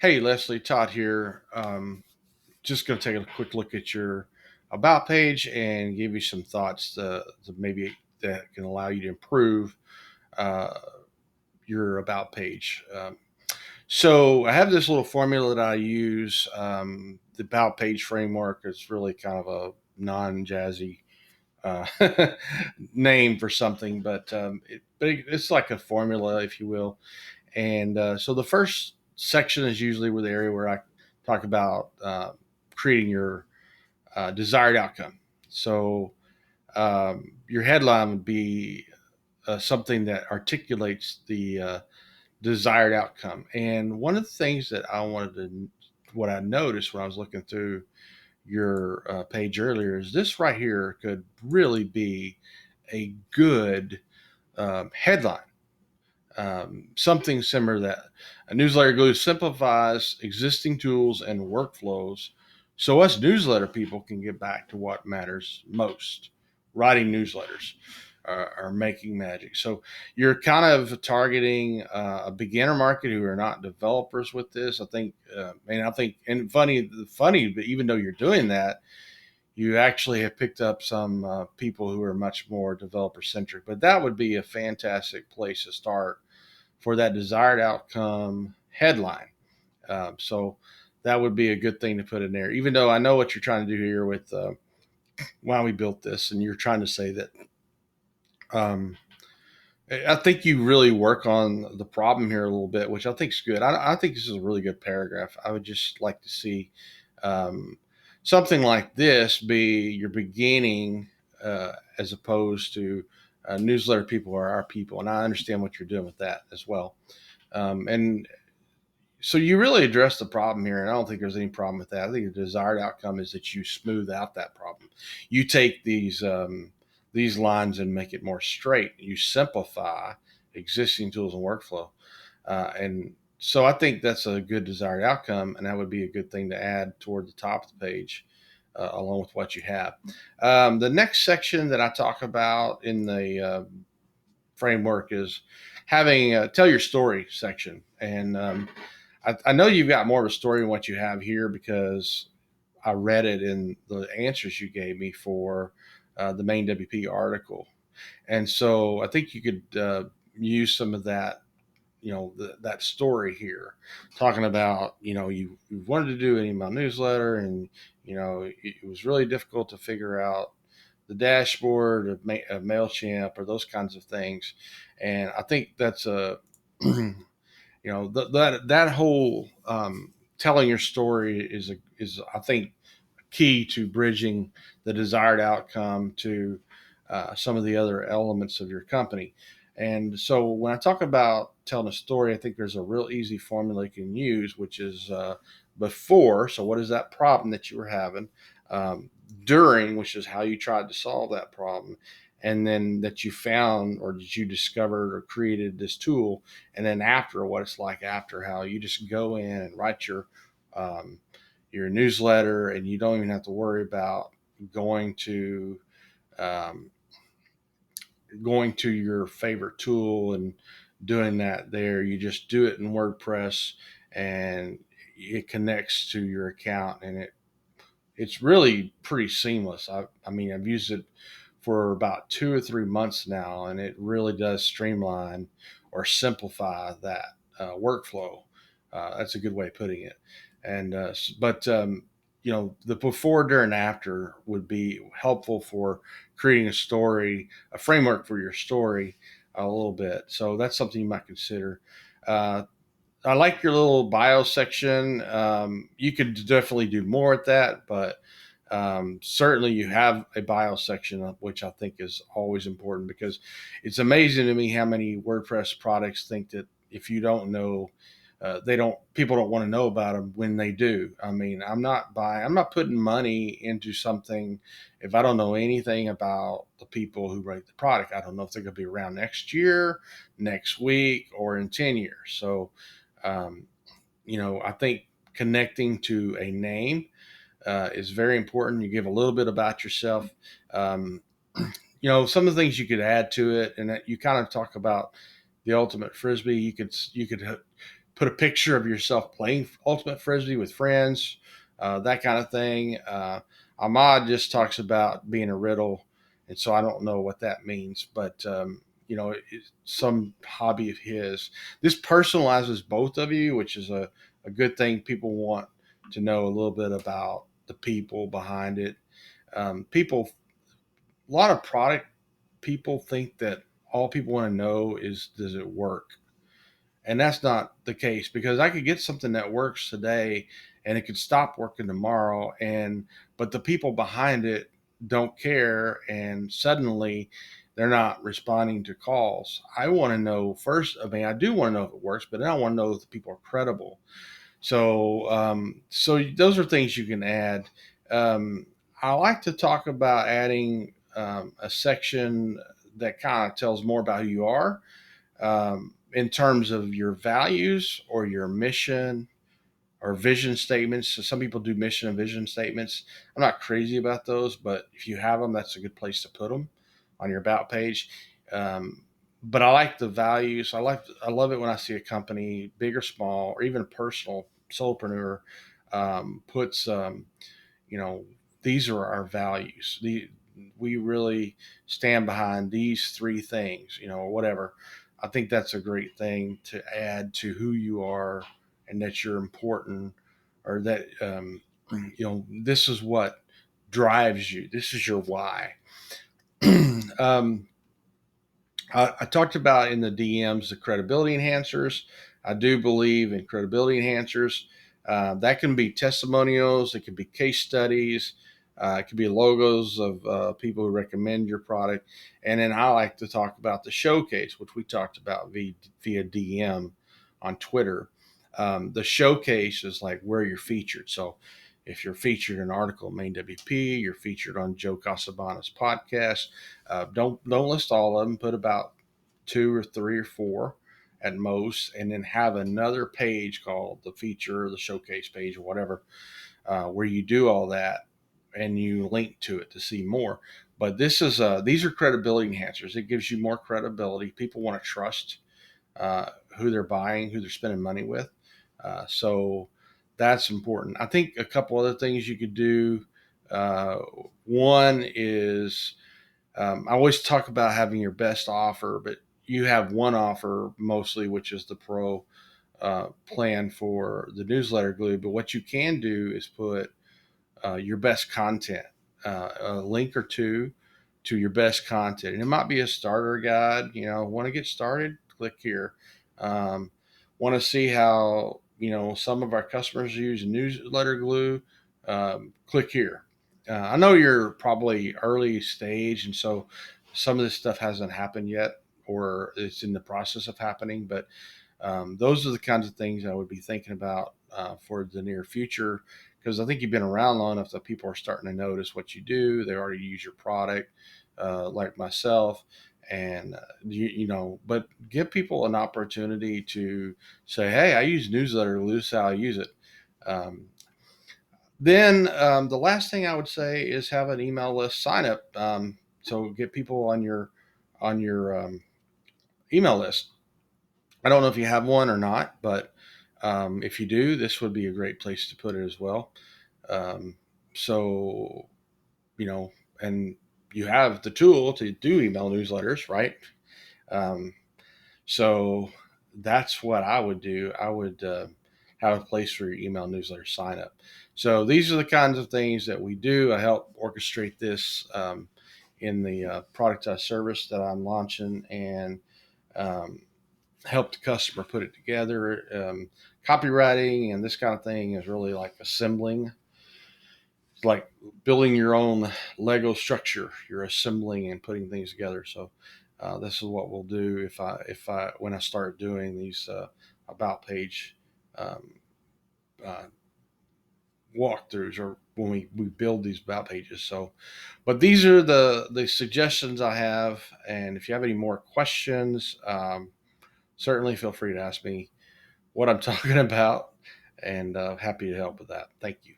Hey, Lesley, Todd here. Just going to take a quick look at your about page and give you some thoughts to maybe that can allow you to improve uh, your about page. So I have this little formula that I use. The about page framework is really kind of a non-jazzy uh, name for something, but it's like a formula, if you will. And so the first section is usually where the area where I talk about creating your desired outcome. So your headline would be something that articulates the desired outcome. And one of the things that what I noticed when I was looking through your page earlier is this right here could really be a good headline. Something similar to that. A newsletter glue simplifies existing tools and workflows so us newsletter people can get back to what matters most, writing newsletters or making magic. So you're kind of targeting a beginner market who are not developers with this. And funny, but even though you're doing that, you actually have picked up some people who are much more developer centric. But that would be a fantastic place to start for that desired outcome headline. So that would be a good thing to put in there. Even though I know what you're trying to do here with why we built this, and you're trying to say that. Um, I think you really work on the problem here a little bit, which I think is good. I think this is a really good paragraph. I would just like to see um, something like this be your beginning, as opposed to newsletter people are our people, and I understand what you're doing with that as well. And so you really address the problem here, and I don't think there's any problem with that. I think the desired outcome is that you smooth out that problem. You take these lines and make it more straight. You simplify existing tools and workflow, and so I think that's a good desired outcome, and that would be a good thing to add toward the top of the page, along with what you have. The next section that I talk about in the framework is having a tell your story section, and I know you've got more of a story than what you have here because I read it in the answers you gave me for the main WP article. And so I think you could use some of that, that story here, talking about, you wanted to do an email newsletter, and, it was really difficult to figure out the dashboard of MailChimp or those kinds of things. And I think that's a, that whole telling your story is I think key to bridging the desired outcome to some of the other elements of your company. And so when I talk about telling a story, I think there's a real easy formula you can use, which is before. So what is that problem that you were having? During, which is how you tried to solve that problem, and then that you found or that you discovered or created this tool, and then after, what it's like after, how you just go in and write um, your newsletter, and you don't even have to worry about going to um, going to your favorite tool and doing that there. You just do it in WordPress, and it connects to your account, and it's really pretty seamless. I mean, I've used it for about 2 or 3 months now, and it really does streamline or simplify that workflow. That's a good way of putting it. And but the before, during, after would be helpful for creating a story, a framework for your story, a little bit. So that's something you might consider. Uh, I like your little bio section. You could definitely do more at that, but certainly you have a bio section, which I think is always important, because it's amazing to me how many WordPress products think that if you don't know, people don't want to know about them when they do. I mean, I'm not putting money into something if I don't know anything about the people who write the product. I don't know if they're going to be around next year, next week, or in 10 years. So, um, I think connecting to a name is very important. You give a little bit about yourself. Um, some of the things you could add to it, and that you kind of talk about the ultimate frisbee. You could put a picture of yourself playing ultimate frisbee with friends, that kind of thing. Ahmad just talks about being a riddle, and so I don't know what that means, but it's some hobby of his. This personalizes both of you, which is a good thing. People want to know a little bit about the people behind it. People, a lot of product people think that all people want to know is, does it work? And that's not the case, because I could get something that works today and it could stop working tomorrow, and but the people behind it don't care, and suddenly they're not responding to calls. I want to know first. I mean, I do want to know if it works, but I want to know if the people are credible. So those are things you can add. Um, I like to talk about adding a section that kind of tells more about who you are, in terms of your values or your mission or vision statements. So some people do mission and vision statements. I'm not crazy about those, but if you have them, that's a good place to put them on your about page. But I like the values. I love it when I see a company, big or small, or even a personal solopreneur, puts you know, these are our values. We really stand behind these three things, or whatever. I think that's a great thing to add to who you are, and that you're important, or that, this is what drives you. This is your why. um, I talked about in the DMs the credibility enhancers. I do believe in credibility enhancers. That can be testimonials, it can be case studies, it could be logos of people who recommend your product. And then I like to talk about the showcase, which we talked about via DM on Twitter. The showcase is like where you're featured. So if you're featured in an article in Main WP, you're featured on Joe Casabana's podcast. Don't list all of them. Put about two or three or four at most, and then have another page called the feature, or the showcase page, or whatever, where you do all that and you link to it to see more. But these are credibility enhancers. It gives you more credibility. People want to trust who they're buying, who they're spending money with. So that's important. I think a couple other things you could do. Uh, One is, I always talk about having your best offer, but you have one offer mostly, which is the pro plan for the newsletter glue. But what you can do is put your best content, a link or two to your best content. And it might be a starter guide. Want to get started? Click here. Want to see how some of our customers use newsletter glue? Click here. I know you're probably early stage, and so some of this stuff hasn't happened yet, or it's in the process of happening. But those are the kinds of things I would be thinking about for the near future, because I think you've been around long enough that people are starting to notice what you do. They already use your product, like myself, and but give people an opportunity to say, "Hey, I use newsletter. This is how I use it." Um, then the last thing I would say is have an email list sign up. So get people on your email list. I don't know if you have one or not, but if you do, this would be a great place to put it as well. Um, so, you know, and you have the tool to do email newsletters, right? Um, so that's what I would do. I would have a place for your email newsletter sign up. So these are the kinds of things that we do. I help orchestrate this in the productized service that I'm launching, and um, help the customer put it together. Copywriting and this kind of thing is really like assembling. It's like building your own Lego structure. You're assembling and putting things together. So this is what we'll do if I when I start doing these about page um, uh, walkthroughs, or when we build these about pages. So, but these are the suggestions I have. And if you have any more questions, certainly feel free to ask me what I'm talking about, and happy to help with that. Thank you.